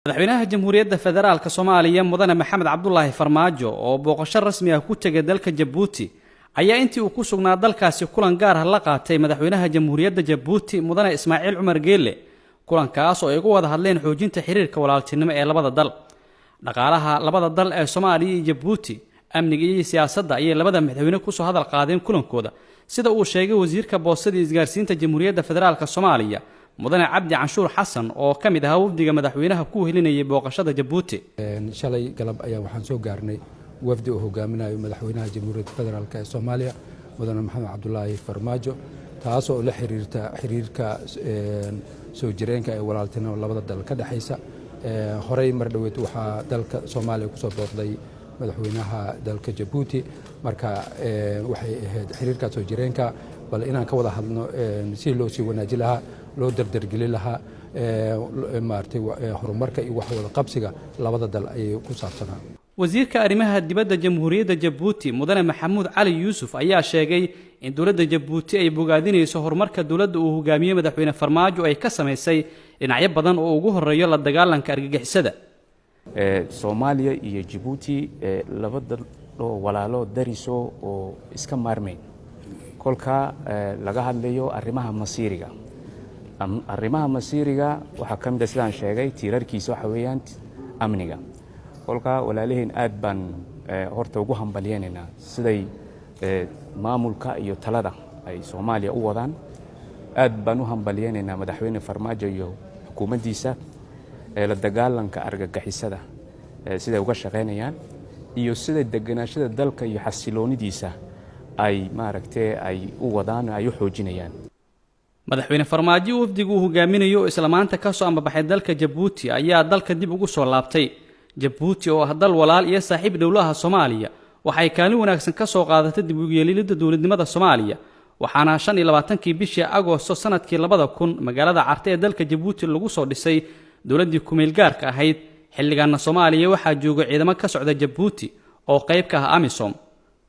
madaxweynaha jamhuuriyadda federaalka Soomaaliya mudane Maxamed Cabdullaahi Farmaajo oo booqasho rasmi ah ku tagay dalka Djibouti ayaa intii uu ku sugnaa dalkaasi kulan gaar ah la qaatay madaxweynaha jamhuuriyadda Djibouti mudane Ismaaciil Cumar Geelle kulankaas oo ay uga wada hadleen xoojinta xiriirka walaaltinimo ee labada dal dhaqaalaha labada dal ee Soomaaliya iyo Djibouti amniga iyo siyaasadda ay labada madaxweyne ku soo hadal qaadeen kulankooda sida uu sheegay wasiirka boostada isgaarsiinta jamhuuriyadda federaalka Soomaaliya mudane Cabdi Canshuur Xasan oo kamid ah wafdiga madaxweynaha ku helinayay booqashada Djibouti shalay galab ayaa waxaan soo gaarnay wafdi oo hogaaminayo madaxweynaha jamhuuriyadda federaalka ee Soomaaliya mudane Maxamed Cabdullaahi Farmaajo taas oo la xiriirka soo jireenka ee walaaltinimo labada dal ka dhaxaysa horey mar dhaweed waxa dalka Soomaaliya ku soo booqday madaxweynaha dalka Djibouti marka waxay ahayd xiriirka soo jireenka bal inaan ka wada hadno si loo sii wanaajin lahaa loo dardargelin lahaa maartay horumarka iyo wax wada qabsiga labada dal ay ku saabsanaa wasiirka arrimaha dibadda jamhuuriyadda Djibouti mudane Maxamuud Cali Yuusuf ayaa sheegay in dawladda Djibouti ay bogaadinayso horumarka dawladda uu hogaamiyo madaxweyne Farmaajo ay ka sameysay dhinacyo badan oo ugu horeeyo la dagaalanka argagixisada Soomaaliya iyo Djibouti labada walaalo dariso oo iska maarmay kolka laga hadlayo arrimaha masiiriga waxa kamid ah sidaan sheegay tiirarkiisa waxa weeyaan amniga kolka walaalaheen aad baan horta ugu hambalyeynaa siday maamulka iyo talada ay Soomaaliya u wadaan aad baan u hambalyeynaa madaxweyne Farmaajo iyo xukuumaddiisa la dagaalanka argagixisada sida uga shaqeynayaan iyo sida deganaashada dalka iyo xasiloonidiisa ay maaragtay ay u wadaan ay u xoojinayaan madaxweyne Farmaajo wafdigu hogaaminayo isla maanta ka soo ambaxay dalka Djibouti ayaa dalka dib ugu soo laabtay Djibouti oo ah dal walaal iyo saaxiib dawladaha Soomaaliya waxay kaalin wanaagsan ka soo qaadatay dib u yeelidda dawladnimada Soomaaliya waxaana 25kii bishii Agoosto sanadkii 2000 magaalada Carte ee dalka Djibouti lagu soo dhisay dawladdii ku meel gaarka ahayd xilligaana Soomaaliya waxaa jooga ciidamo ka socda Djibouti oo qayb ka ah AMISOM